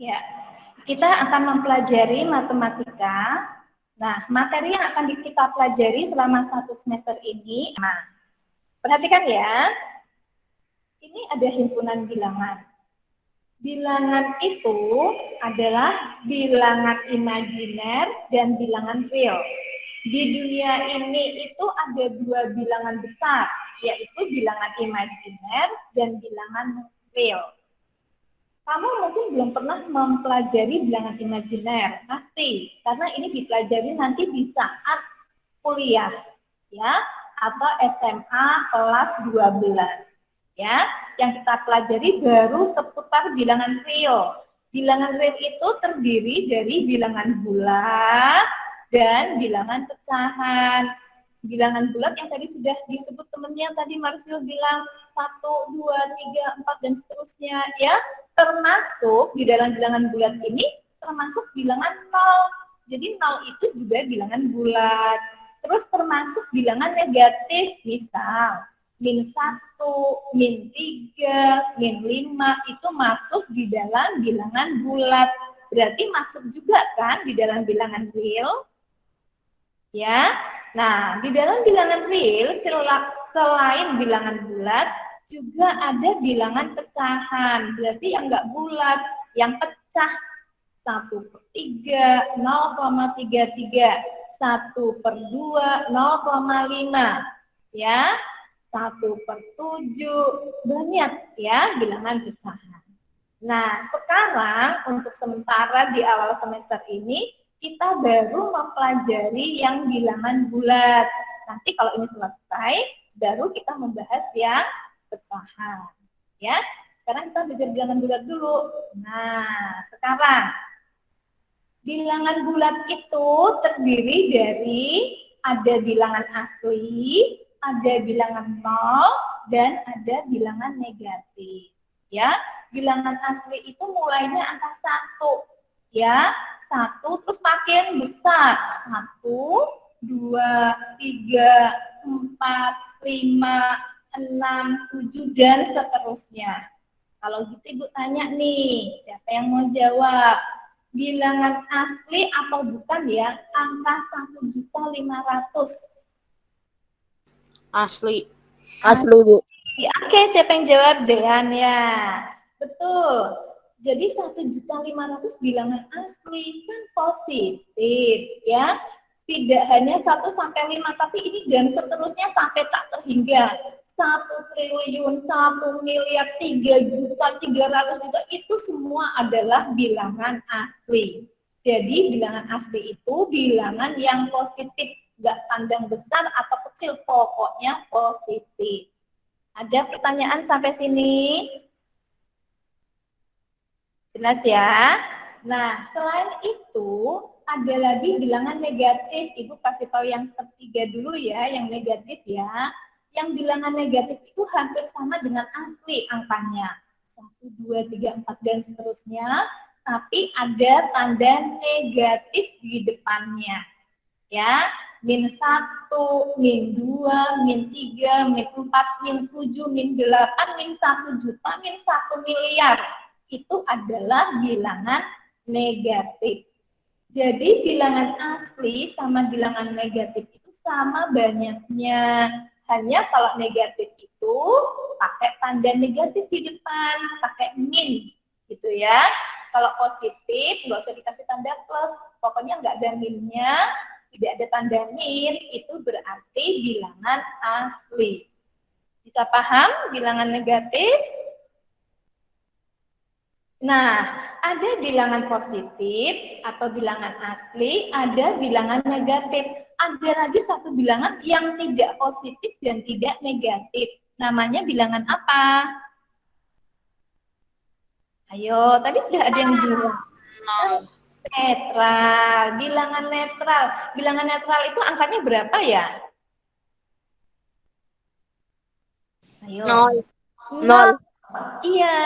Ya, kita akan mempelajari matematika. Nah, materi yang akan kita pelajari selama 1 semester ini. Nah, perhatikan ya, ini ada himpunan bilangan. Bilangan itu adalah bilangan imajiner dan bilangan real. Di dunia ini itu ada 2 bilangan besar, yaitu bilangan imajiner dan bilangan real. Kamu mungkin belum pernah mempelajari bilangan imajiner, pasti, karena ini dipelajari nanti di saat kuliah, ya, atau SMA kelas 12. Ya, yang kita pelajari baru seputar bilangan real. Bilangan real itu terdiri dari bilangan bulat dan bilangan pecahan. Bilangan bulat yang tadi sudah disebut temennya, tadi Marsio bilang 1, 2, 3, 4, dan seterusnya, ya. Termasuk di dalam bilangan bulat ini, termasuk bilangan 0. Jadi 0 itu juga bilangan bulat. Terus termasuk bilangan negatif, misal min 1, min 3, min 5 itu masuk di dalam bilangan bulat. Berarti masuk juga kan di dalam bilangan real? Ya. Nah, di dalam bilangan real selain bilangan bulat juga ada bilangan pecahan. Berarti yang enggak bulat, yang pecah 1/3, 0,33, 1/2, 0,5. Ya. 1/7, banyak ya bilangan pecahan. Nah, sekarang untuk sementara di awal semester ini, kita baru mempelajari yang bilangan bulat. Nanti kalau ini selesai, baru kita membahas yang pecahan. Ya, sekarang kita belajar bilangan bulat dulu. Nah, sekarang bilangan bulat itu terdiri dari ada bilangan asli, ada bilangan 0, dan ada bilangan negatif. Ya, bilangan asli itu mulainya angka 1. Ya, 1 terus makin besar. 1, 2, 3, 4, 5, 6, 7, dan seterusnya. Kalau gitu Ibu tanya nih, siapa yang mau jawab? Bilangan asli atau bukan ya? Angka 1.500.000. Asli. Asli, Bu. Oke, siapa yang jawab? Dean ya. Betul. Jadi 1.500.000 bilangan asli kan positif ya. Tidak hanya 1 sampai 5, tapi ini dan seterusnya sampai tak terhingga. 1.000.000.000, 1.000.000.000, 3.300.000.000 itu semua adalah bilangan asli. Jadi bilangan asli itu bilangan yang positif, nggak pandang besar atau kecil, pokoknya positif. Ada pertanyaan sampai sini? Jelas ya? Nah, selain itu, ada lagi bilangan negatif. Ibu kasih tahu yang ketiga dulu ya, yang negatif ya. Yang bilangan negatif itu hampir sama dengan asli angkanya. 1, 2, 3, 4, dan seterusnya. Tapi ada tanda negatif di depannya. Ya, min 1, min 2, min 3, min 4, min 7, min 8, min 1 juta, min 1 miliar. Itu adalah bilangan negatif. Jadi bilangan asli sama bilangan negatif itu sama banyaknya. Hanya kalau negatif itu pakai tanda negatif di depan, pakai min, gitu ya. Kalau positif nggak usah dikasih tanda plus, pokoknya nggak ada minnya, tidak ada tanda min, itu berarti bilangan asli. Bisa paham bilangan negatif? Nah, ada bilangan positif atau bilangan asli, ada bilangan negatif. Ada lagi satu bilangan yang tidak positif dan tidak negatif. Namanya bilangan apa? Ayo, tadi sudah ada yang bilang. Netral, bilangan netral. Bilangan netral itu angkanya berapa ya? Ayo. 0. Iya,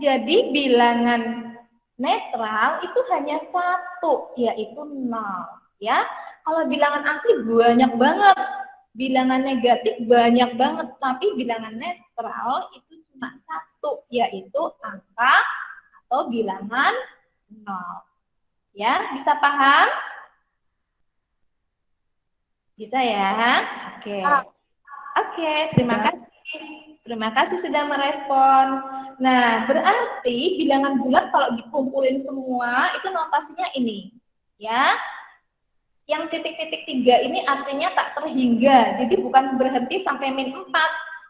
jadi bilangan netral itu hanya 1, yaitu 0. Ya, kalau bilangan asli banyak banget, bilangan negatif banyak banget, tapi bilangan netral itu cuma 1, yaitu angka atau bilangan 0. Ya, bisa paham? Bisa ya? Oke. Oke, terima kasih. Terima kasih sudah merespon. Nah, berarti bilangan bulat kalau dikumpulin semua itu notasinya ini. Ya. Yang titik-titik 3 ini artinya tak terhingga. Jadi bukan berhenti sampai min 4,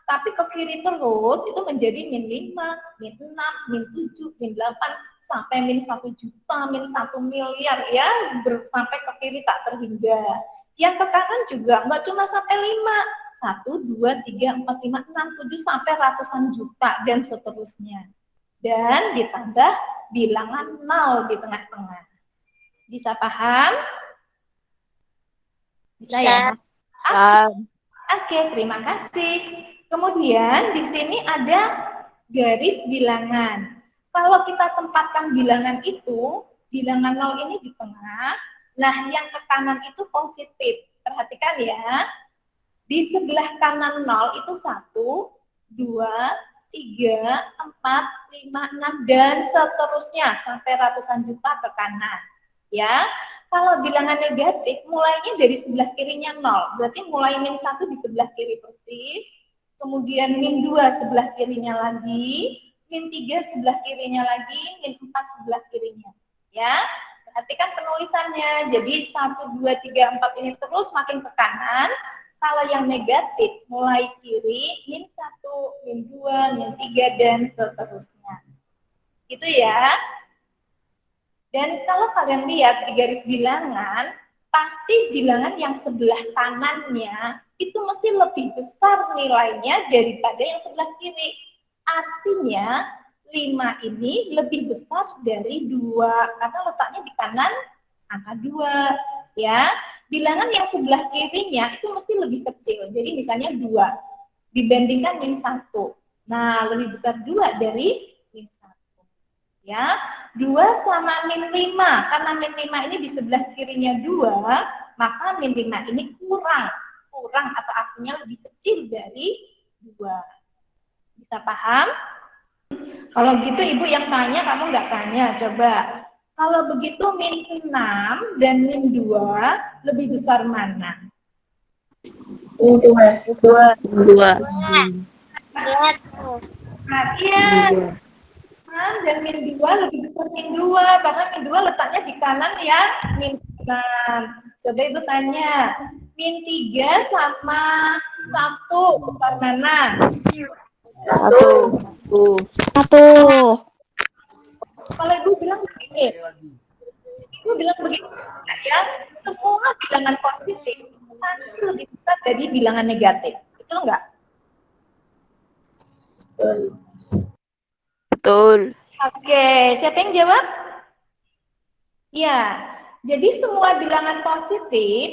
tapi ke kiri terus itu menjadi min 5, min 6, min 7, min 8, sampai min 1 juta, min 1 miliar ya, sampai ke kiri tak terhingga. Yang ke kanan juga nggak cuma sampai 5, 1, 2, 3, 4, 5, 6, 7, sampai ratusan juta dan seterusnya. Dan ditambah bilangan 0 di tengah-tengah. Bisa paham? Bisa ya? Oke, terima kasih. Kemudian di sini ada garis bilangan. Kalau kita tempatkan bilangan itu, bilangan 0 ini di tengah, nah yang ke kanan itu positif. Perhatikan ya, di sebelah kanan 0 itu 1, 2, 3, 4, 5, 6, dan seterusnya sampai ratusan juta ke kanan. Ya, kalau bilangan negatif, mulainya dari sebelah kirinya 0. Berarti mulai min 1 di sebelah kiri persis, kemudian min 2 sebelah kirinya lagi, min 3 sebelah kirinya lagi, min 4 sebelah kirinya. Ya, perhatikan penulisannya. Jadi 1, 2, 3, 4 ini terus makin ke kanan. Kalau yang negatif, mulai kiri, min 1, min 2, min 3, dan seterusnya. Itu ya. Dan kalau kalian lihat di garis bilangan, pasti bilangan yang sebelah kanannya itu mesti lebih besar nilainya daripada yang sebelah kiri. Artinya 5 ini lebih besar dari 2 karena letaknya di kanan angka 2. Ya, bilangan yang sebelah kirinya itu mesti lebih kecil. Jadi misalnya 2 dibandingkan min 1. Nah, lebih besar 2 dari min 1. Ya, 2 sama min 5, karena min 5 ini di sebelah kirinya 2, maka min 5 ini kurang atau artinya lebih kecil dari 2. Bisa paham? Kalau gitu ibu yang tanya, kamu nggak tanya, coba. Kalau begitu min 6 dan min 2 lebih besar mana? Min 2. Nah, iya. Dan min 2 lebih besar min 2 karena min 2 letaknya di kanan ya min 6. Coba ibu tanya, min 3 sama 1 besar mana? 1. Kalau ibu bilang begini, ya, semua bilangan positif pasti lebih besar dari bilangan negatif. Itu enggak? Betul. Oke, siapa yang jawab? Ya, jadi semua bilangan positif,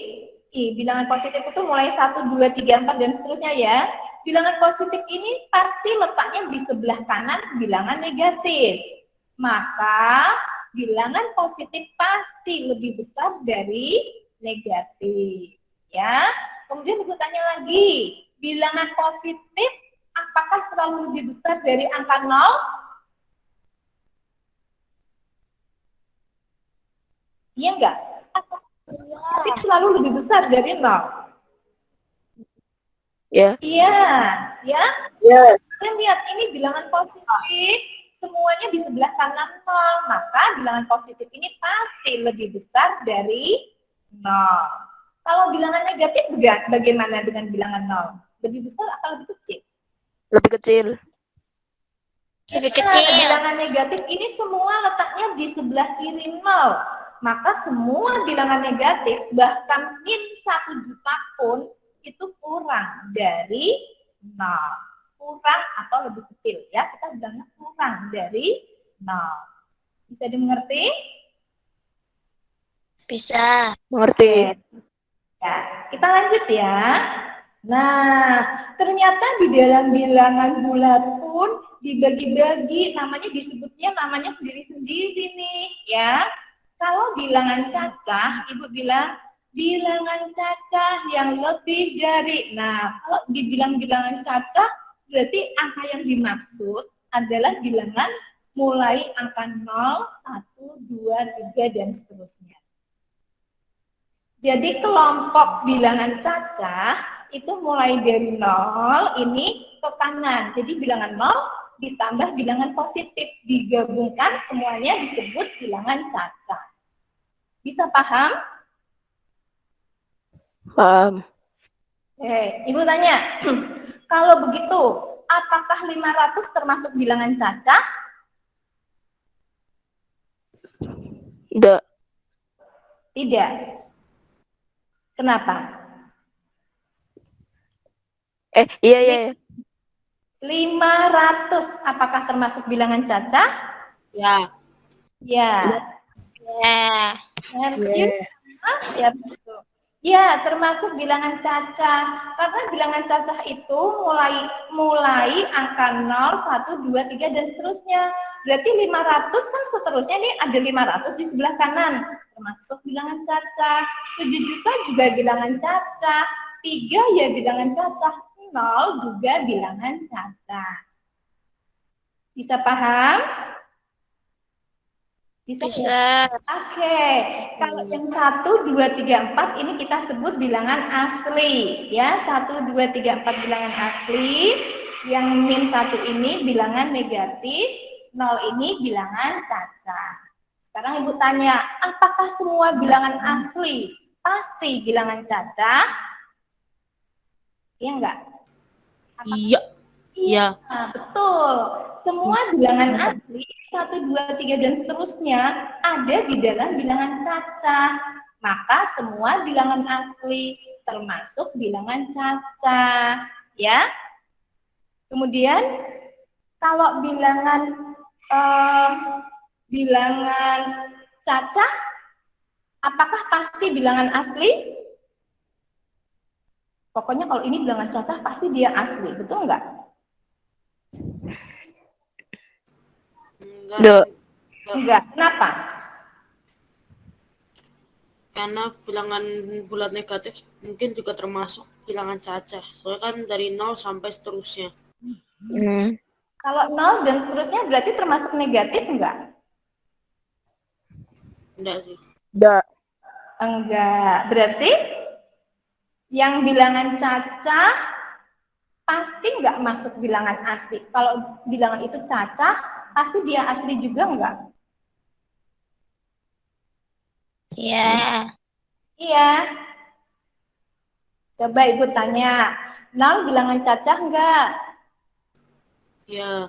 bilangan positif itu mulai 1, 2, 3, 4, dan seterusnya ya. Bilangan positif ini pasti letaknya di sebelah kanan bilangan negatif. Maka bilangan positif pasti lebih besar dari negatif. Ya, kemudian aku tanya lagi, bilangan positif apakah selalu lebih besar dari angka 0? Iya enggak? Tapi selalu lebih besar dari 0. Ya. Iya, ya. Ya. Kalian lihat ini bilangan positif, semuanya di sebelah kanan 0, maka bilangan positif ini pasti lebih besar dari 0. Kalau bilangan negatif bagaimana dengan bilangan 0? Lebih besar atau lebih kecil? Lebih kecil. Lebih kecil. Bilangan negatif ini semua letaknya di sebelah kiri 0. Maka semua bilangan negatif, bahkan min 1 juta pun, itu kurang dari 0. Kurang atau lebih kecil. Ya, kita bilangnya kurang dari 0. Bisa dimengerti? Bisa. Mengerti. Ya, kita lanjut ya. Nah, ternyata di dalam bilangan bulat pun dibagi-bagi, namanya sendiri-sendiri nih, ya. Kalau bilangan cacah, ibu bilang bilangan cacah yang lebih dari. Nah, kalau dibilang bilangan cacah, berarti angka yang dimaksud adalah bilangan mulai angka 0, 1, 2, 2, 3, dan seterusnya. Jadi kelompok bilangan cacah itu mulai dari 0 ini ke kanan. Jadi bilangan 0 ditambah bilangan positif. Digabungkan semuanya disebut bilangan cacah. Bisa paham? Paham. Ibu tanya, kalau begitu, apakah 500 termasuk bilangan cacah? Tidak. Tidak. Kenapa? Iya. 500, apakah termasuk bilangan cacah? Ya. Ya. Ya. Ya, betul. Ya, termasuk bilangan cacah. Karena bilangan cacah itu mulai angka 0, 1, 2, 3, dan seterusnya. Berarti 500 kan seterusnya nih ada 500 di sebelah kanan. Termasuk bilangan cacah. 7 juta juga bilangan cacah. 3 ya bilangan cacah. 0 juga bilangan cacah. Bisa paham? Bisa. Ya? Oke. Kalau yang 1, 2, 3, 4 ini kita sebut bilangan asli. Ya, 1, 2, 3, 4 bilangan asli. Yang min 1 ini bilangan negatif. 0 ini bilangan cacah. Sekarang Ibu tanya, apakah semua bilangan asli pasti bilangan cacah? Iya enggak? Iya. Iya. Nah, betul. Semua bilangan asli 1, 2, 3, dan seterusnya ada di dalam bilangan cacah. Maka semua bilangan asli termasuk bilangan cacah. Ya. Kemudian kalau bilangan cacah, apakah pasti bilangan asli? Pokoknya kalau ini bilangan cacah pasti dia asli, betul enggak? Enggak. Kenapa? Karena bilangan bulat negatif mungkin juga termasuk bilangan cacah. Soalnya kan dari 0 sampai seterusnya. Kalau 0 dan seterusnya berarti termasuk negatif enggak? Enggak sih. Enggak. Berarti yang bilangan cacah pasti enggak masuk bilangan asli. Kalau bilangan itu cacah, pasti dia asli juga enggak? Iya. Iya. Coba Ibu tanya, 0 bilangan cacah enggak? Iya.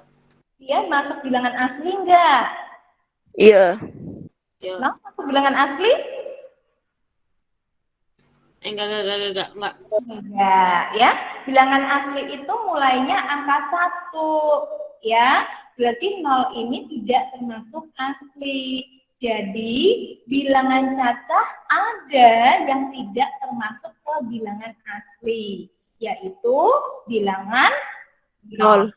Dia masuk bilangan asli enggak? Iya. 0 masuk bilangan asli? Enggak. Enggak, ya. Bilangan asli itu mulainya angka 1, ya. Berarti 0 ini tidak termasuk asli. Jadi, bilangan cacah ada yang tidak termasuk ke bilangan asli, yaitu bilangan 0.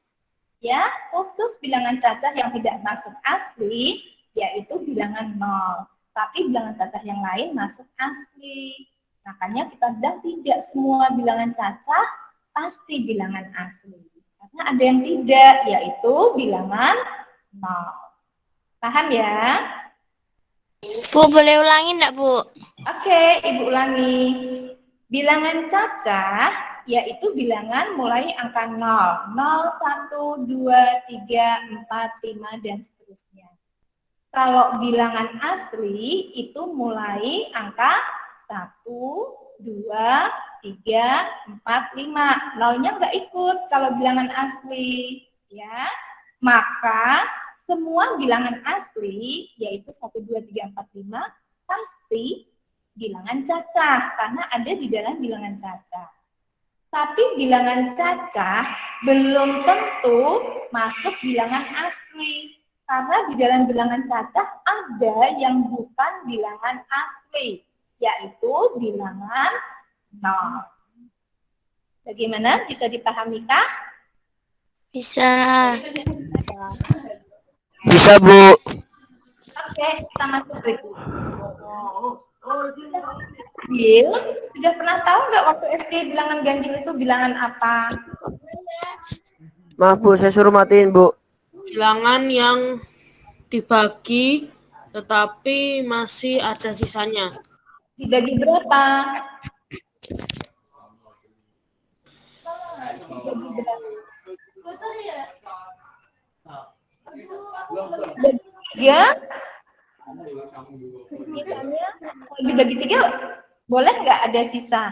Ya, khusus bilangan cacah yang tidak masuk asli, yaitu bilangan 0. Tapi bilangan cacah yang lain masuk asli. Makanya kita bilang tidak semua bilangan cacah pasti bilangan asli. Karena ada yang tidak, yaitu bilangan 0. Paham ya? Bu, boleh ulangi enggak, Bu? Oke, Ibu ulangi. Bilangan cacah yaitu bilangan mulai angka 0. 0, 1, 2, 3, 4, 5, dan seterusnya. Kalau bilangan asli itu mulai angka 1, 2, 3, 4, 5. Nolnya nggak ikut kalau bilangan asli. Ya. Maka semua bilangan asli, yaitu 1, 2, 3, 4, 5, pasti bilangan cacah, karena ada di dalam bilangan cacah. Tapi bilangan cacah belum tentu masuk bilangan asli. Karena di dalam bilangan cacah ada yang bukan bilangan asli, yaitu bilangan 0. Bagaimana? Bisa dipahami kah? Bisa. Bisa, Bu. Oke, kita masuk berikut. Ganjil, sudah pernah tahu nggak waktu SD bilangan ganjil itu bilangan apa? Maaf, Bu, saya suruh matiin, Bu. Bilangan yang dibagi tetapi masih ada sisanya. Dibagi berapa? Dibagi tiga, sisanya kalau dibagi tiga boleh nggak ada sisa?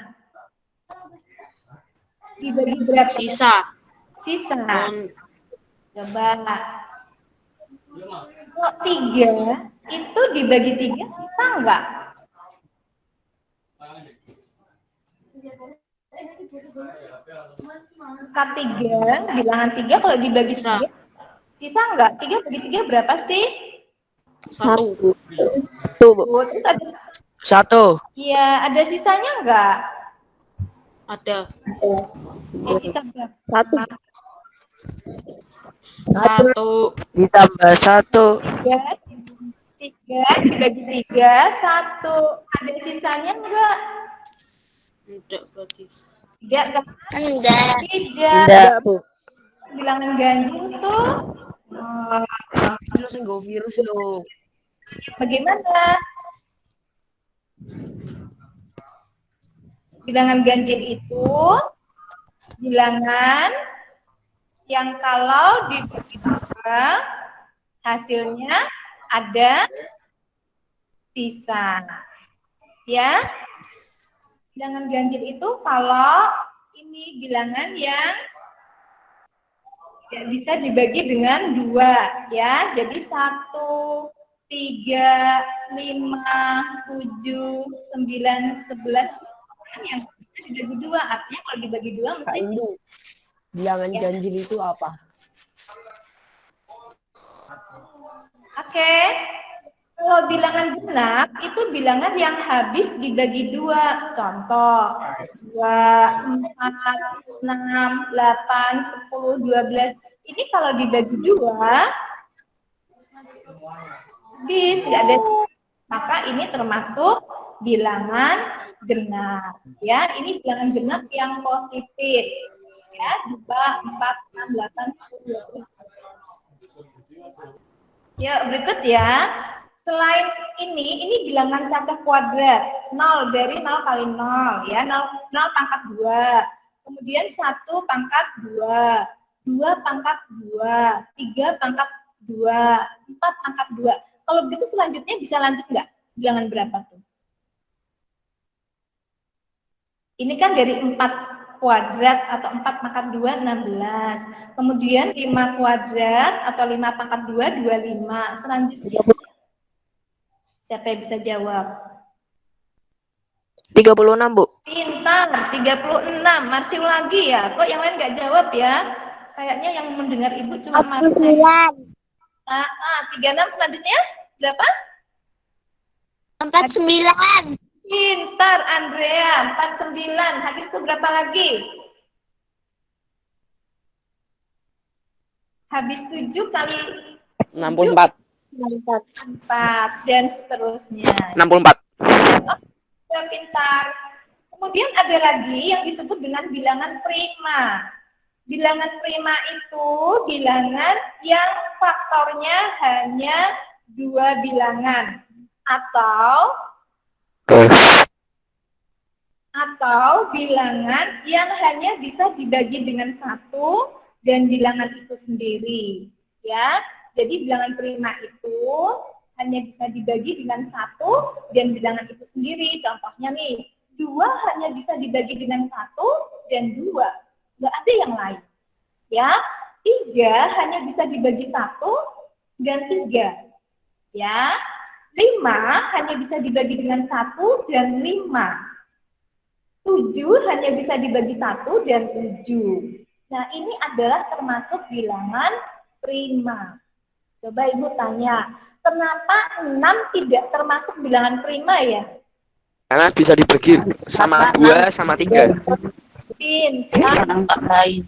Dibagi berapa? Sisa. Sisa. Oh, Coba. Kalau tiga itu dibagi tiga sisa nggak? Angka tiga, bilangan tiga kalau dibagi Sisa. tiga sisa nggak? Tiga bagi tiga berapa sih? 1. Terus ada, Satu. ya ada sisanya nggak? Ada. Sisa berapa? Satu. Ditambah 1. Tiga dibagi tiga, 1. Ada sisanya enggak? Tidak berarti. Tidak, Enggak. tidak. Bu. Bilangan ganjil tuh Virus lo. bagaimana? Bilangan ganjil itu bilangan yang kalau dibagi dua hasilnya ada sisa. Ya. Bilangan ganjil itu kalau ini bilangan yang tidak bisa dibagi dengan 2, ya. Jadi 1, 3, 5, 7, 9, 11 yang dibagi 2. Artinya kalau dibagi 2 mesti Bilangan ya. ganjil itu apa? Oke. Kalau bilangan genap itu bilangan yang habis dibagi 2. Contoh 2, 4, 6, 8, 10, 12. Ini kalau dibagi 2 habis, nggak ada. Maka ini termasuk bilangan genap. Ya, ini bilangan genap yang positif. Ya, 2, 4, 6, 8, 10, 12. Ya, berikut ya. Selain ini bilangan cacah kuadrat. 0 dari 0 kali 0 ya. 0 pangkat 2. Kemudian 1 pangkat 2. 2 pangkat 2. 3 pangkat 2. 4 pangkat 2. Kalau begitu selanjutnya bisa lanjut nggak? Bilangan berapa tuh? Ini kan dari 4 kuadrat atau 4 pangkat 2, 16. Kemudian 5 kuadrat atau 5 pangkat 2, 25. Selanjutnya, siapa yang bisa jawab? 36, Bu. Pintar, 36. Masih lagi ya? Kok yang lain nggak jawab ya? Kayaknya yang mendengar Ibu cuma Marta. 36 selanjutnya berapa? 49. Pintar Andrea, 49. Habis itu berapa lagi? Habis 7 kali 64. 4 dan seterusnya. 64. Oh, pintar. Kemudian ada lagi yang disebut dengan bilangan prima. Bilangan prima itu bilangan yang faktornya hanya 2 bilangan atau bilangan yang hanya bisa dibagi dengan 1 dan bilangan itu sendiri, ya. Jadi bilangan prima itu hanya bisa dibagi dengan 1 dan bilangan itu sendiri. Contohnya nih, 2 hanya bisa dibagi dengan 1 dan 2, nggak ada yang lain, ya. 3 hanya bisa dibagi 1 dan 3, ya. 5 hanya bisa dibagi dengan 1 dan 5. 7 hanya bisa dibagi 1 dan 7. Nah, ini adalah termasuk bilangan prima. Coba Ibu tanya, kenapa 6 tidak termasuk bilangan prima ya? Karena bisa dibagi sama 2 sama 3. Pintar. lain.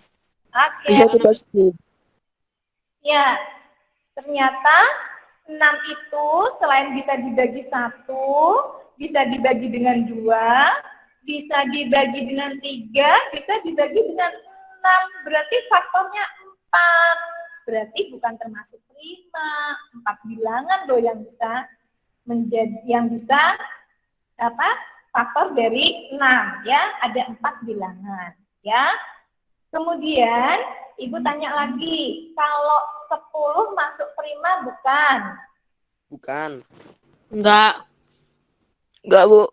Oke. Bisa dibagi. Ya, ternyata 6 itu selain bisa dibagi 1, bisa dibagi dengan 2, bisa dibagi dengan 3, bisa dibagi dengan 6. Berarti faktornya 4. Berarti bukan termasuk prima. 4 bilangan loh yang bisa menjadi yang bisa apa? Faktor dari 6 ya, ada 4 bilangan ya. Kemudian Ibu tanya lagi, kalau 10 masuk prima bukan? Bukan. Enggak. Enggak, Bu.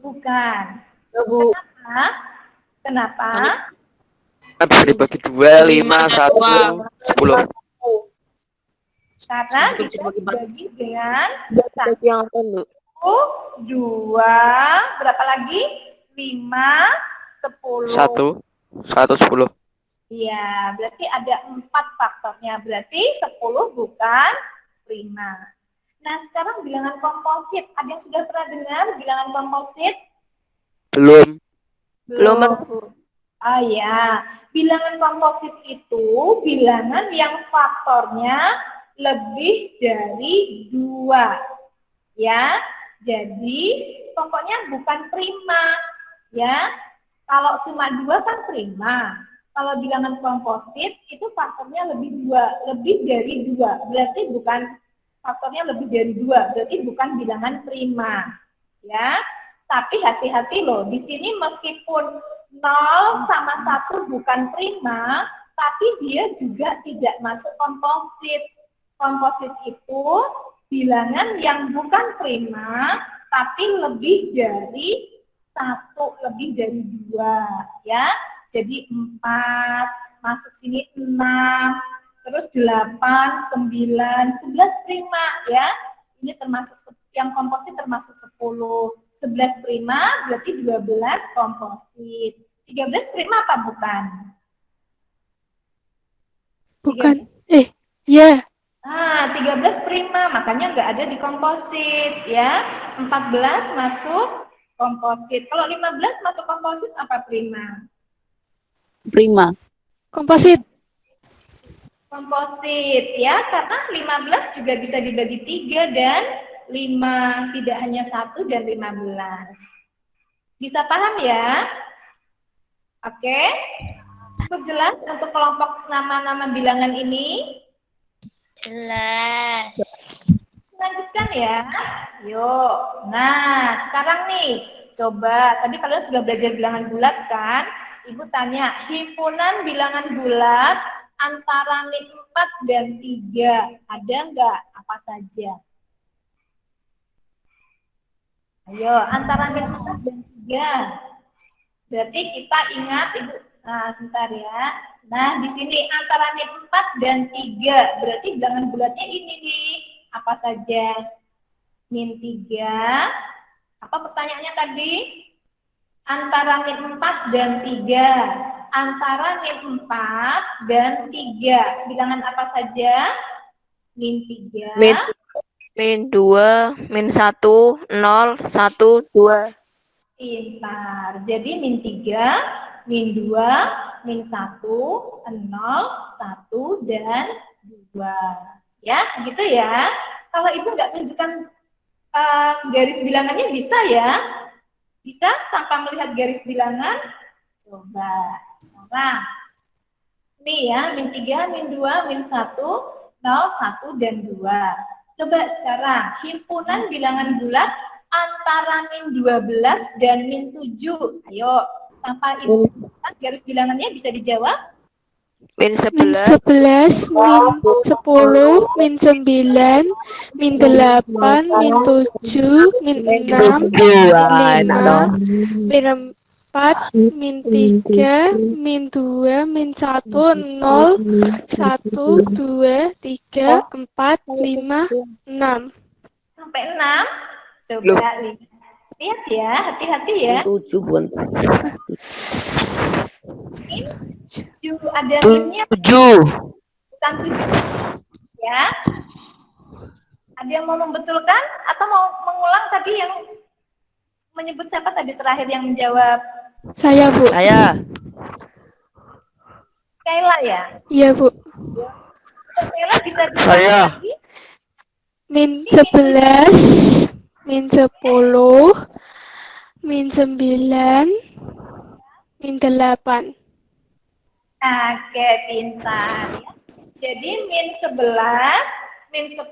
Bukan. Enggak, Bu. Kenapa? Kenapa? Kan bisa dibagi 2, 5, 1, 10. Karena Bisa bisa dibagi empat. dibagi dengan Bagi yang apa, Bu? 2, berapa lagi? 5, 10. 1, 10. Iya, berarti ada 4 faktornya. Berarti 10 bukan prima. Nah, sekarang bilangan komposit. Ada yang sudah pernah dengar bilangan komposit? Belum. Belum. Oh ya, bilangan komposit itu bilangan yang faktornya lebih dari 2. Ya, jadi pokoknya bukan prima. Ya, kalau cuma 2 kan prima. Kalau bilangan komposit itu faktornya lebih dari 2. Berarti bukan faktornya lebih dari 2, berarti bukan bilangan prima. Ya. Tapi hati-hati loh, di sini meskipun 0 sama 1 bukan prima, tapi dia juga tidak masuk komposit. Komposit itu bilangan yang bukan prima, tapi lebih dari 1, lebih dari 2. Ya. Jadi 4, masuk sini 6, terus 8, 9, 11 prima ya. Ini termasuk yang komposit termasuk 10. 11 prima berarti 12 komposit. 13 prima apa bukan? Bukan. Ya. Nah, 13 prima, makanya nggak ada di komposit ya. 14 masuk komposit. Kalau 15 masuk komposit apa prima? Prima. Komposit. Komposit ya, karena 15 juga bisa dibagi 3 dan 5, tidak hanya 1 dan 15. Bisa paham ya? Oke. Cukup jelas untuk kelompok nama-nama bilangan ini? Jelas. Lanjutkan ya. Yuk. Nah, sekarang nih, coba tadi kalian sudah belajar bilangan bulat kan? Ibu tanya, himpunan bilangan bulat antara min 4 dan 3 ada nggak? Apa saja? Ayo, antara min 4 dan 3. Berarti kita ingat, Ibu. Nah, sebentar ya. Nah, di sini antara min 4 dan 3. Berarti bilangan bulatnya ini nih. Apa saja? Min 3. Apa pertanyaannya tadi? Antara min 4 dan 3. Antara min 4 dan 3. Bilangan apa saja? Min 3. Min 2, min 1, 0, 1, 2. Pintar. Jadi min 3, min 2, min 1, 0, 1, dan 2. Ya, gitu ya. Kalau Ibu nggak tunjukkan garis bilangannya bisa ya? Bisa tanpa melihat garis bilangan? Coba. Sekarang. Nih ya, min 3, min 2, min 1, 0, 1, dan 2. Coba sekarang, himpunan bilangan bulat antara min 12 dan min 7. Ayo, tanpa Ibu tunjukkan garis bilangannya bisa dijawab? Min Min 11, 11, min 10, min 9, min 8, min 7, min 6, min 5, min 4, min 3, min 2, min 1, 0, 1, 2, 3, 4, 5, 6. Sampai 6? Coba lihat ya, hati-hati ya. 7, Bun. Min 7, ada minnya 7. bukan 7 ya. Ada yang mau membetulkan atau mau mengulang tadi yang menyebut siapa tadi terakhir yang menjawab? Saya, Bu. Saya. Kaila ya? Iya, Bu. Kaila bisa Saya. lagi? Min 11, min 10, min 9, min 8. Oke, pintar ya. Jadi min 11, min 10,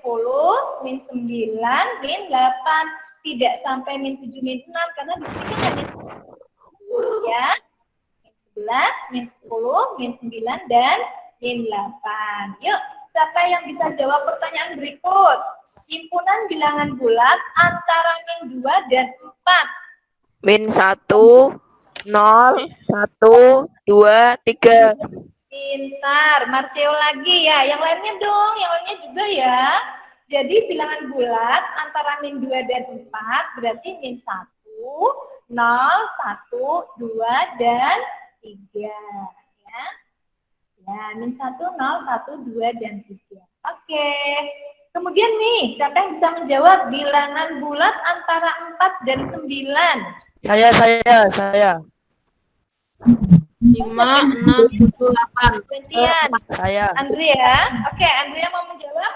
min 9, min 8. Tidak sampai min 7, min 6 karena di sini kan hanya 10 ya. Min 11, min 10, min 9 dan min 8. Yuk, siapa yang bisa jawab pertanyaan berikut? Himpunan bilangan bulat antara min 2 dan 4. Min 1, 0, 1, 2, 3. Pintar, Marseo lagi ya. Yang lainnya dong, yang lainnya juga ya. Jadi bilangan bulat antara min 2 dan 4 berarti min 1, 0, 1, 2, dan 3. Ya, ya min 1, 0, 1, 2, dan 3. Oke. Kemudian nih, siapa yang bisa menjawab bilangan bulat antara 4 dan 9? Saya. 5, 6, 7, 8. Gantian. Saya. Andrea. Oke, Andrea mau menjawab?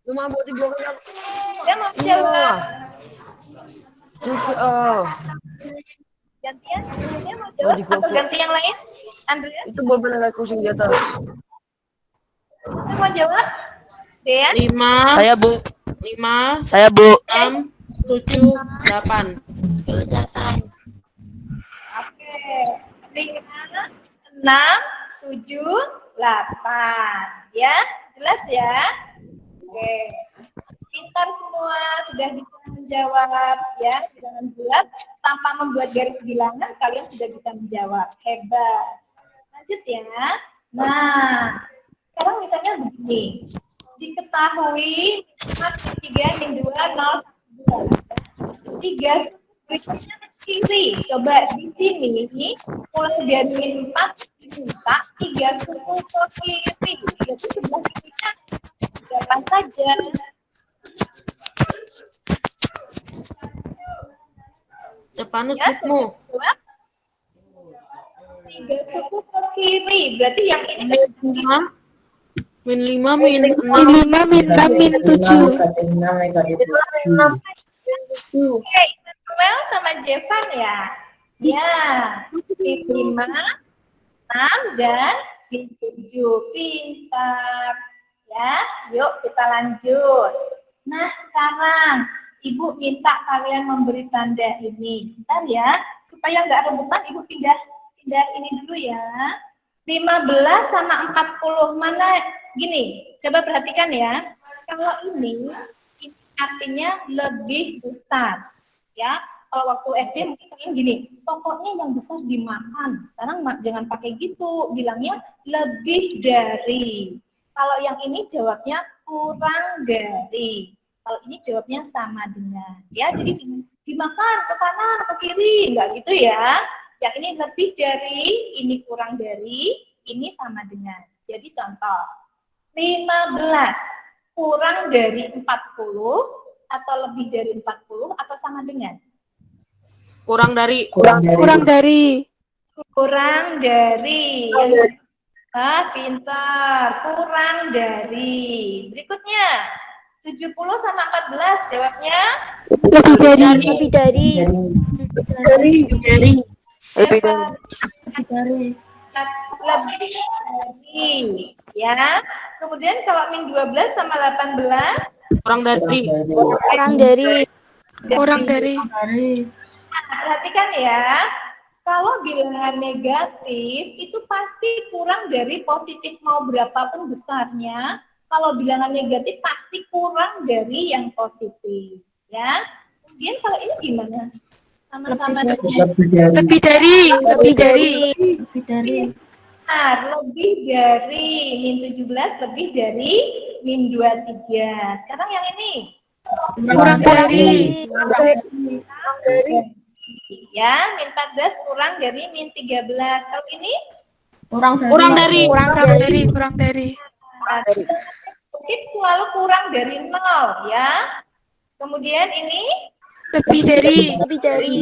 Cuma buat di belakang. Dia mau menjawab. Gantian? Dia mau jawab atau ganti yang lain? Andrea? Itu bolpen agak kusing di atas. Dia mau jawab? Dean? 5, Saya, Bu. 5, Saya, Bu. 6, 7, 8. Oke. 5, 6, 7, 8. Ya, jelas ya? Oke. Pintar semua, sudah bisa menjawab ya, bilangan bulat tanpa membuat garis bilangan kalian sudah bisa menjawab. Hebat. Lanjut ya. Nah, sekarang misalnya begini. Diketahui 4, 3, min 2, 0, 2. 3 berikutnya ke kiri. Coba di sini mulai dari min 4 diminta 3 suku ke kiri. Jadi sebelah kirinya berapa saja? Depan Ya, untukmu. sudah 3 suku ke kiri. Berarti yang ini ke kiri. 5, min 5, min 6. Min 5, min 6, min 7. Oke, Noel sama Jevan ya. Ya, min 5, 6, dan min 7. Pintar. Ya, yuk kita lanjut. Nah, sekarang Ibu minta kalian memberi tanda ini. Sebentar ya, supaya nggak rebutan, Ibu pindah ini dulu ya. 15 sama 40 mana? Gini, coba perhatikan ya. Kalau ini artinya lebih besar. Ya, kalau waktu SD mungkin kalian gini, pokoknya yang besar dimakan. Sekarang jangan pakai gitu, bilangnya lebih dari. Kalau yang ini jawabnya kurang dari. Kalau ini jawabnya sama dengan. Ya, jadi jangan dimakan ke kanan, ke kiri, enggak gitu ya. Yang ini lebih dari, ini kurang dari, ini sama dengan. Jadi contoh, 15 kurang dari 40 atau lebih dari 40 atau sama dengan? Kurang dari. Kurang dari. Kurang dari. Pintar. Kurang dari. Berikutnya, 70 sama 14 jawabnya? Lebih dari. Lebih dari. Lebih dari. Lebih dari. Ya. Kemudian kalau min 12 sama 18? Kurang dari. Kurang dari. Kurang dari. Nah, perhatikan ya. Kalau bilangan negatif itu pasti kurang dari positif mau berapapun besarnya. Kalau bilangan negatif pasti kurang dari yang positif, ya. Kemudian kalau ini gimana? Sama-sama dengan Lebih dari. Lebih dari. benar, lebih dari min 17 lebih dari min 23. Sekarang yang ini Kurang dari. ya, min 14 kurang dari min 13. Kalau ini Kurang dari. Kurang dari. Kurang dari. positif selalu kurang dari 0 ya. Kemudian ini Lebih dari. Lebih dari.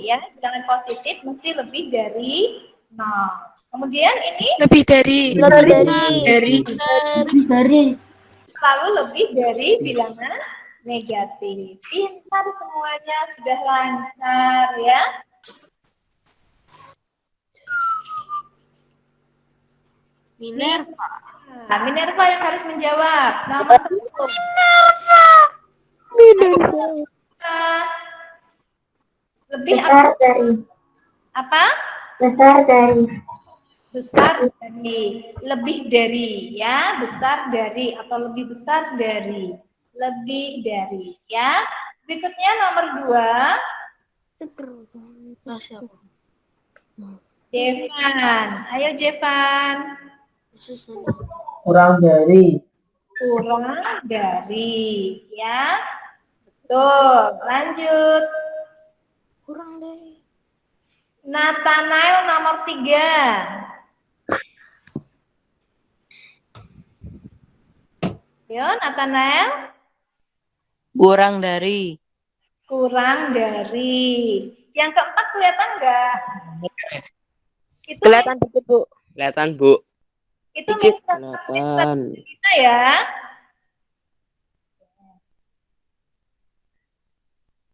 ya, bilangan positif mesti lebih dari 0. Kemudian ini Lebih dari. Lebih dari. selalu lebih dari bilangan negatif. Pintar semuanya, sudah lancar ya. Minerva. Nah, Minerva yang harus menjawab. Nomor 1. Lebih Besar dari. apa? Besar dari. Besar dari, lebih dari, ya, besar dari atau lebih besar dari, lebih dari, ya. Berikutnya nomor 2, Nah, siapa? Jevan. Ayo Jevan. Kurang dari. Kurang dari, ya. Betul. Lanjut. Kurang dari. Nathanael nomor 3. Yo, Nathanael. Kurang dari. Kurang dari. Yang keempat kelihatan enggak? Itu Kelihatan dikit, Bu. Kelihatan, Bu. itu dikit. Kelihatan. kita ya.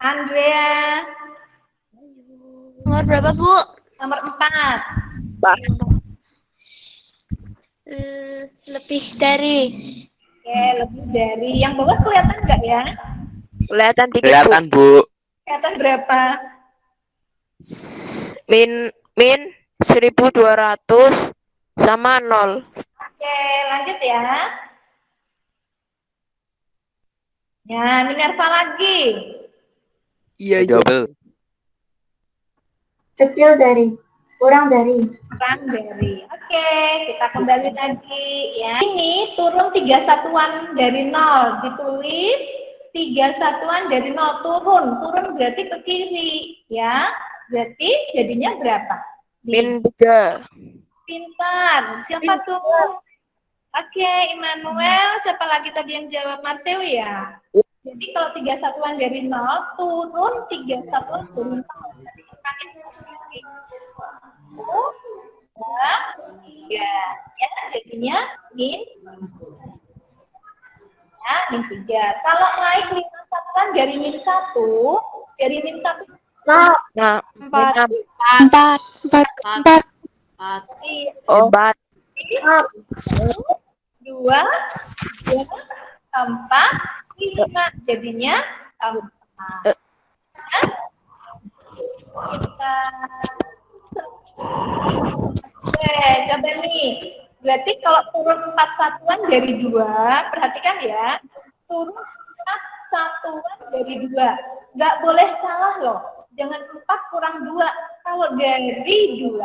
Andrea Nomor berapa, Bu? nomor 4. Lebih dari. Oke, lebih dari. Yang bawah kelihatan enggak ya? Kelihatan dikit, Bu. Kelihatan, Bu. Kelihatan berapa? Min 1200 sama 0. Oke, lanjut ya. Ya, Minerva lagi. Iya, double. Kecil dari. Kurang dari. Kurang dari. Oke, kita kembali lagi ya. Ini turun 3 satuan dari 0. Ditulis 3 satuan dari 0. Turun berarti ke kiri ya. Berarti jadinya berapa? Min 3. Pintar. Siapa tuh? Oke, Immanuel. Siapa lagi tadi yang jawab? Marcel ya? Jadi kalau 3 satuan dari 0, turun 3 satuan dari 0. Jadi dikali kiri. Ya, jadinya min ya, min 3. Kalau naik 5 satuan dari min 1, Nah, 4. 4. obat. 2, 4, 5. Jadinya 4. Oke, coba nih. Berarti kalau turun 4 satuan dari 2, perhatikan ya. Turun 4 satuan dari 2. Nggak boleh salah loh. Jangan 4 kurang 2. Kalau dari 2,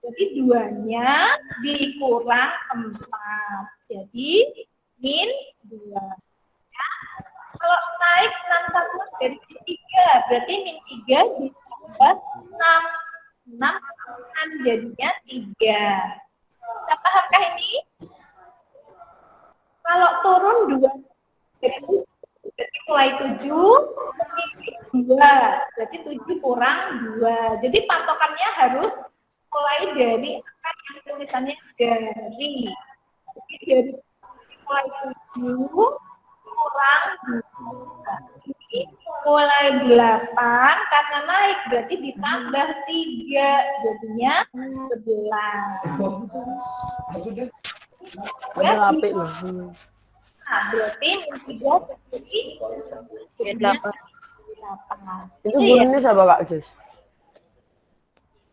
berarti 2-nya dikurang 4. Jadi, min 2. Ya. Kalau naik 6 satuan dari min 3, berarti min 3 ditambah 6. 6 kan jadinya 3. Kita pahamkah ini? Kalau turun 2 berarti mulai 7 2. Berarti 7 kurang 2. Jadi patokannya harus mulai dari angka yang tulisannya dari. Jadi dari mulai 7 kurang 2. Ini mulai 8 karena naik berarti ditambah 3 jadinya 11. Ya, nah, berarti min 3 jadi 8. Itu gurunya siapa Kak Jus?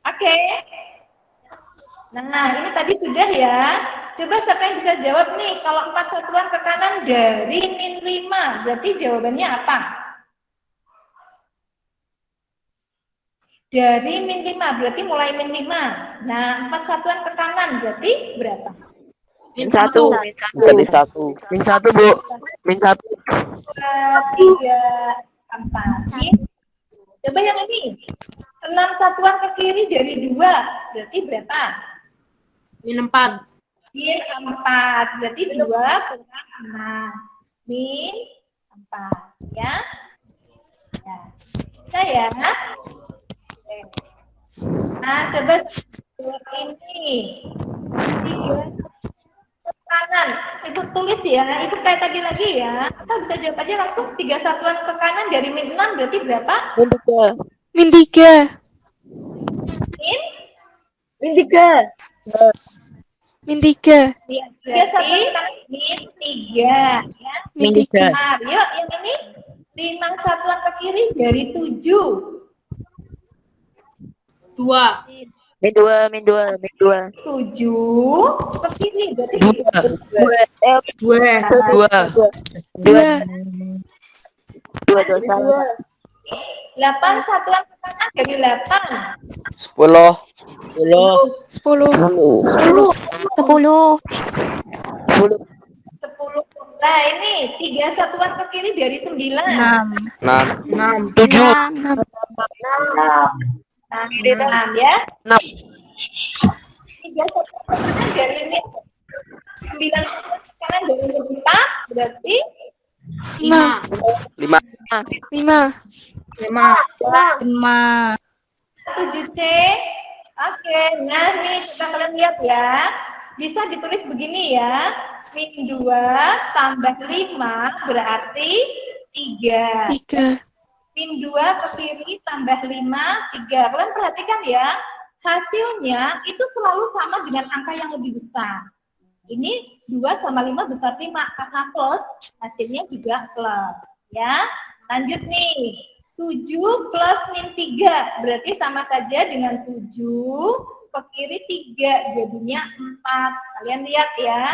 Oke. Nah, ini tadi sudah ya. Coba siapa yang bisa jawab nih, kalau 4 satuan ke kanan dari min 5, berarti jawabannya apa? Dari min 5, berarti mulai min 5. Nah, 4 satuan ke kanan, berarti berapa? Min 1. Min 1. Min 1, Bu. Min 1. 3, 4. Coba yang ini. 6 satuan ke kiri dari 2, berarti berapa? Min 4. Min 4, berarti 2 kurang 6. Min 4, ya. Ya. Bisa ya? Oke. Nah, coba buat ini. 3 ke kanan. Ibu tulis ya, Ibu kayak tadi lagi ya. Kita bisa jawab aja langsung 3 satuan ke kanan dari min 6 berarti berapa? Min 3. Min 3. Min Min 3. min 3. Lihat, berarti min 3. Ya. Min 3. Nah, yuk yang ini 5 satuan ke kiri dari 7. 2. Min 2, min 2, min 2. 7 ke kiri berarti 2. 2. 2 salah. 8 satuan ke kanan dari 8. 10. 10. 10. 10. 10. 10. Nah, ini 3 satuan ke kiri dari 9. 6. 6. 7. 6. Nah, 6 ya. 6. 3 satuan ke kanan dari 9 satuan ke kanan dari 4 berarti 5. 5. 5. 5. 7C. Oke, nah nih coba kalian lihat ya. Bisa ditulis begini ya. Min 2 tambah 5 berarti 3. 3. Min 2 ke kiri tambah 5, 3. Kalian perhatikan ya. Hasilnya itu selalu sama dengan angka yang lebih besar. Ini 2 sama 5 besar 5. Karena plus, hasilnya juga plus. Ya, lanjut nih. 7 plus min 3 berarti sama saja dengan 7 ke kiri 3 jadinya 4. Kalian lihat ya,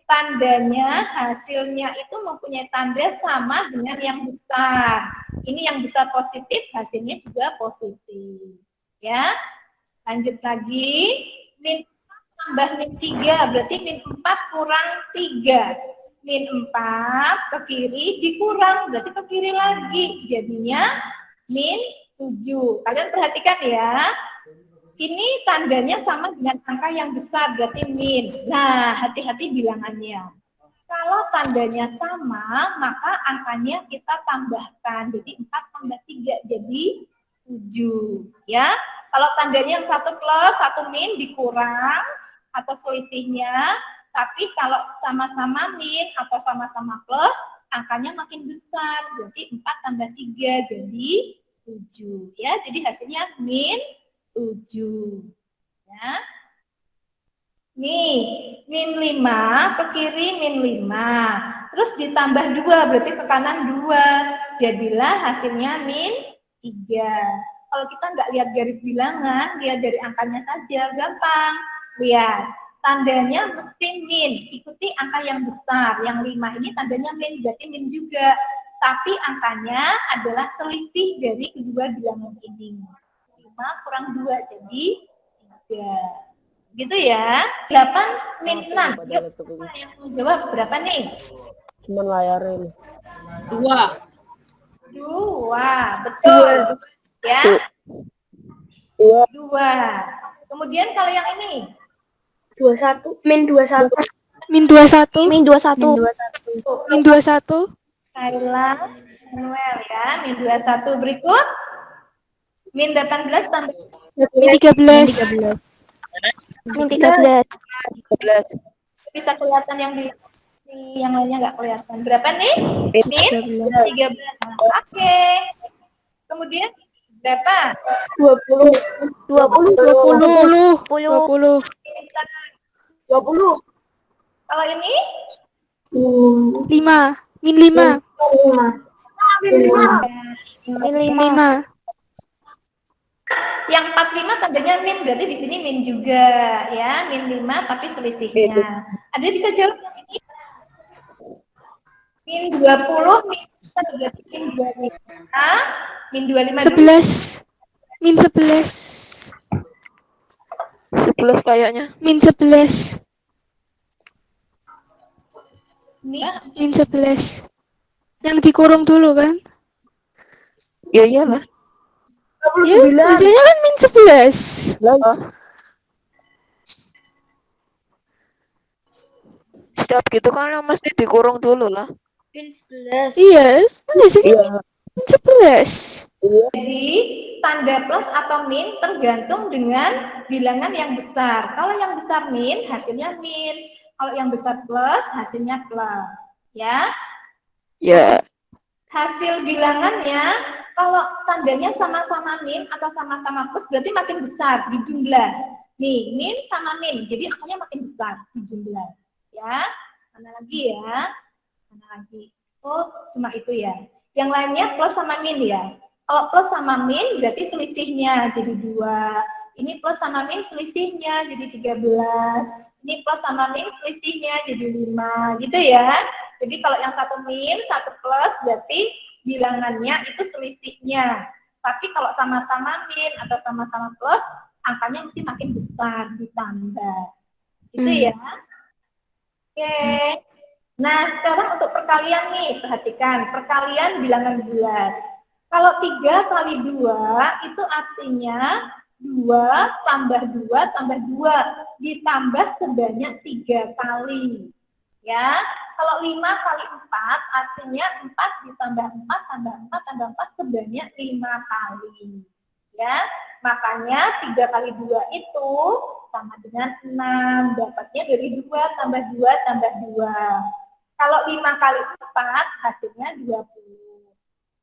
tandanya hasilnya itu mempunyai tanda sama dengan yang besar. Ini yang besar positif, hasilnya juga positif. Ya, lanjut lagi. Min 4 tambah min 3 berarti min 4 kurang 3. Min 4 ke kiri dikurang, berarti ke kiri lagi. Jadinya min 7. Kalian perhatikan ya. Ini tandanya sama dengan angka yang besar, berarti min. Nah, hati-hati bilangannya. Kalau tandanya sama, maka angkanya kita tambahkan. Jadi 4 tambah 3 jadi 7. Ya. Kalau tandanya yang 1 plus, 1 min dikurang atau selisihnya. Tapi kalau sama-sama min atau sama-sama plus, angkanya makin besar. Berarti 4 tambah 3 jadi 7. Ya, jadi hasilnya min 7. Ya. Nih, min 5 ke kiri min 5. Terus ditambah 2, berarti ke kanan 2. Jadilah hasilnya min 3. Kalau kita nggak lihat garis bilangan, lihat dari angkanya saja, gampang. Lihat. Tandanya mesti min, ikuti angka yang besar. Yang 5 ini tandanya min, berarti min juga. Tapi angkanya adalah selisih dari kedua bilangan ini. 5 kurang 2, jadi 3. Gitu ya. 8 min 6. Yuk, siapa yang mau jawab berapa nih? Cuman layarin. 2. 2, betul. Ya. 2. Kemudian kalau yang ini? 21. Min 21. Min 21. Min 21. Min 21. Kayla, Manuel ya. Min 21 berikut. Min 18 tambah Min 13. Min 13. bisa kelihatan yang di yang lainnya nggak kelihatan. Berapa nih? Min 13. Oke. Kemudian berapa? 20. 20. 20. 20. 20. Kalau ini 5. Min 5. Min 5. Min 5. yang 45 tandanya min, berarti di sini min juga ya, min 5 tapi selisihnya. Ada bisa jawab yang ini? Min 20, min berarti min 25, min 25 dulu. 11. Min 11. 11 kayaknya. Min 11. Min Min 11. Yang dikurung dulu kan? Ya iyalah. Ya, biasanya kan min 11. Setiap gitu kan mesti dikurung dulu lah. Min 11. Iya, biasanya Iya. min 11. Jadi tanda plus atau min tergantung dengan bilangan yang besar. Kalau yang besar min, hasilnya min. Kalau yang besar plus, hasilnya plus. Ya. Ya. Hasil bilangannya, kalau tandanya sama-sama min atau sama-sama plus, berarti makin besar di jumlah. Nih, min sama min. Jadi angkanya makin besar, 17. Ya. Mana lagi ya? Mana lagi? Oh, cuma itu ya. Yang lainnya plus sama min ya. Kalau plus sama min berarti selisihnya jadi 2. Ini plus sama min selisihnya jadi 13. Ini plus sama min selisihnya jadi 5. Gitu ya. Jadi kalau yang satu min, satu plus berarti bilangannya itu selisihnya. Tapi kalau sama-sama min atau sama-sama plus, angkanya mesti makin besar ditambah. Gitu ya. Oke. Nah, sekarang untuk perkalian nih, perhatikan. Perkalian bilangan bulat. Kalau 3 kali 2, itu artinya 2 tambah 2 tambah 2. Ditambah sebanyak 3 kali. Ya, kalau 5 kali 4, artinya 4 ditambah 4 tambah 4 tambah 4 sebanyak 5 kali. Ya, makanya 3 kali 2 itu sama dengan 6. Dapatnya dari 2 tambah 2 tambah 2. Kalau 5 kali 4, hasilnya 20.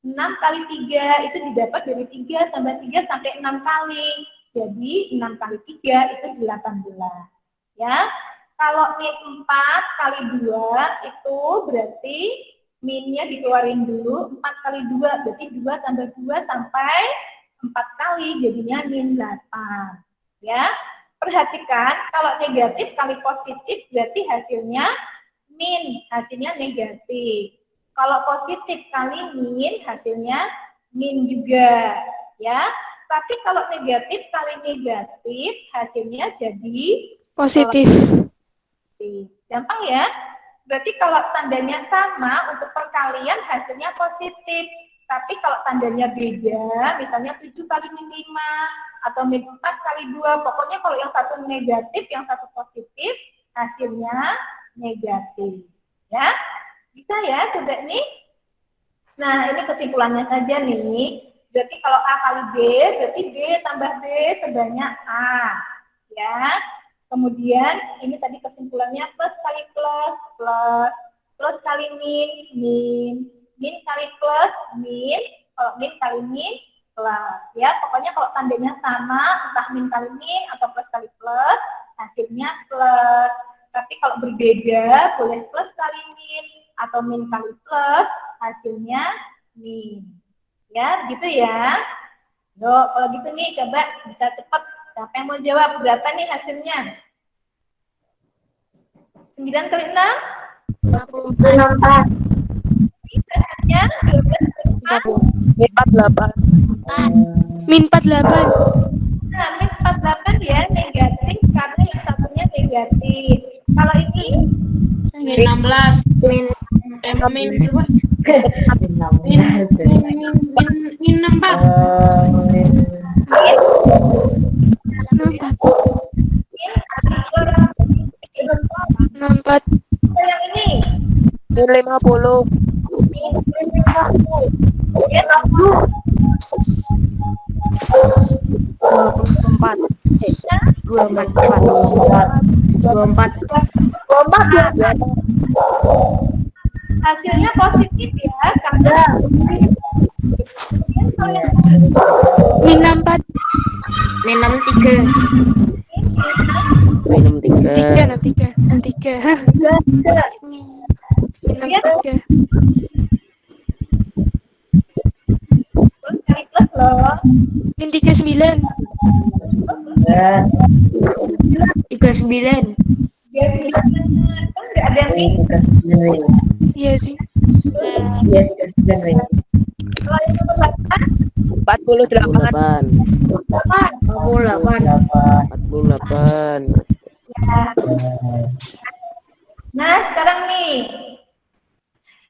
6 kali 3 itu didapat dari 3 tambah 3 sampai 6 kali. Jadi 6 kali 3 itu 18. Ya. Kalau min 4 kali 2 itu berarti minnya dikeluarin dulu. 4 kali 2 berarti 2 tambah 2 sampai 4 kali jadinya min 8. Ya. Perhatikan kalau negatif kali positif berarti hasilnya min, hasilnya negatif. Kalau positif kali min, hasilnya min juga, ya. Tapi kalau negatif kali negatif, hasilnya jadi Positif. gampang ya. Berarti kalau tandanya sama, untuk perkalian hasilnya positif. Tapi kalau tandanya beda, misalnya 7 kali min 5, atau min 4 kali 2, pokoknya kalau yang satu negatif, yang satu positif, hasilnya negatif. Ya, bisa ya coba nih. Nah, ini kesimpulannya saja nih. Berarti kalau A kali B, berarti B tambah B sebanyak A. Ya. Kemudian ini tadi kesimpulannya plus kali plus, plus. Plus kali min, min. Min kali plus, min. Kalau min kali min, plus. Ya, pokoknya kalau tandanya sama, entah min kali min atau plus kali plus, hasilnya plus. Tapi kalau berbeda, boleh plus kali min atau min kali plus, hasilnya min. Ya, gitu ya. Yuk, kalau gitu nih, coba bisa cepat. Siapa yang mau jawab? Berapa nih hasilnya? 9 kali 6? 64. Hasilnya 12 kali 4? 48. Min 48. Nah, min 48 ya, negatif karena yang satunya negatif. Kalau ini? Min 16. Min berapa? Min 64. 64. Yang ini? Min 50. Ya, 24. 24. hasilnya positif ya, karena Min 64. Min 63. Minum 3. 3. Min 63. plus kali plus loh. Min 39. 39. Biar kan nggak ada yang min. Iya sih. Kalau yang nomor 8, 48. 48. 48. ya. Nah, sekarang nih,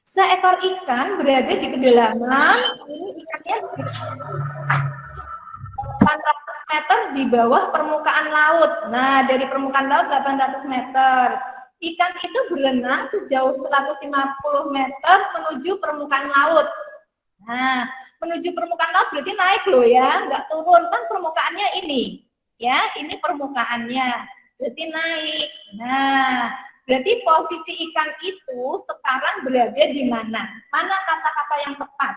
seekor ikan berada di kedalaman, ini ikannya 800 meter di bawah permukaan laut. Nah, dari permukaan laut 800 meter. Ikan itu berenang sejauh 150 meter menuju permukaan laut. Nah, menuju permukaan laut berarti naik loh ya, nggak turun. Kan permukaannya ini. Ya, ini permukaannya. Berarti naik. Nah, berarti posisi ikan itu sekarang berada di mana? Mana kata-kata yang tepat?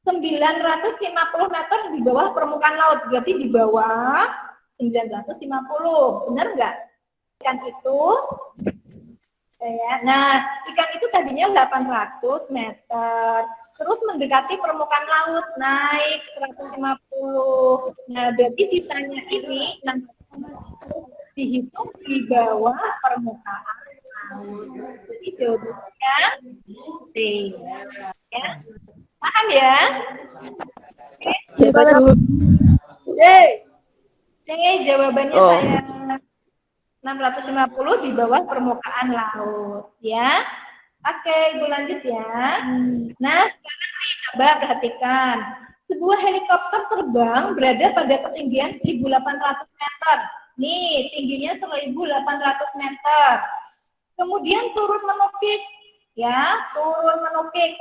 950 meter di bawah permukaan laut. Berarti di bawah 950. Benar nggak? Ikan itu, nah ikan itu tadinya 800 meter, terus mendekati permukaan laut, naik 150. Nah, berarti sisanya ini dihitung di bawah permukaan laut. Jadi jawabannya D. Ya. Paham ya? Jawabannya Oh. saya 650 di bawah permukaan laut, ya. Oke, Ibu lanjut ya. Nah, sekarang nih coba perhatikan. Sebuah helikopter terbang berada pada ketinggian 1.800 meter. Nih, tingginya 1.800 meter. Kemudian turun menukik, ya, turun menukik,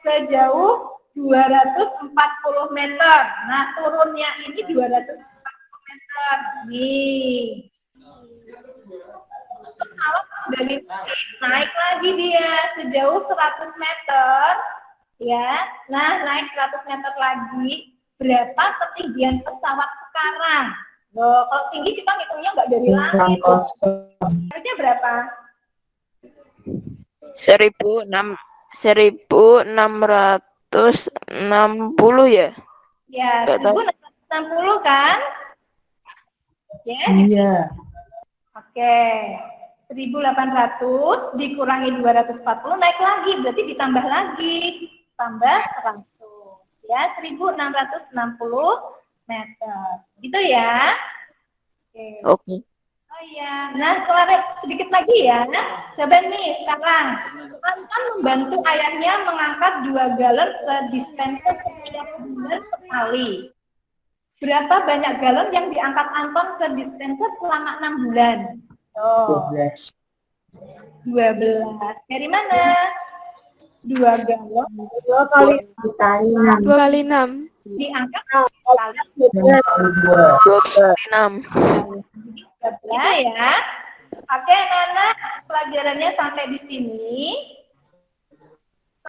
sejauh 240 meter. Nah, turunnya ini 240 meter. Nih. Pesawat kembali naik lagi dia sejauh 100 meter. Ya, nah naik 100 meter lagi. Berapa ketinggian pesawat sekarang? Loh, kalau tinggi kita ngitungnya nggak dari langit. Harusnya berapa? 1660 ya? Ya, Nggak tahu. 1660 kan? Ya. Iya. Oke. 1.800 dikurangi 240 naik lagi, berarti ditambah lagi. Tambah 100. Ya, 1.660 meter. Gitu ya. Oke. Oke. Oh iya, nah keluar sedikit lagi ya. Coba nih sekarang, Anton membantu ayahnya mengangkat 2 galon ke dispenser setiap bulan sekali. Berapa banyak galon yang diangkat Anton ke dispenser selama 6 bulan? Oh, 12. Dari mana? 2 galon. 2 kali dikali 6. 2 kali 6. Diangkat kali 26. 13 ya. Oke, Nana, pelajarannya sampai di sini.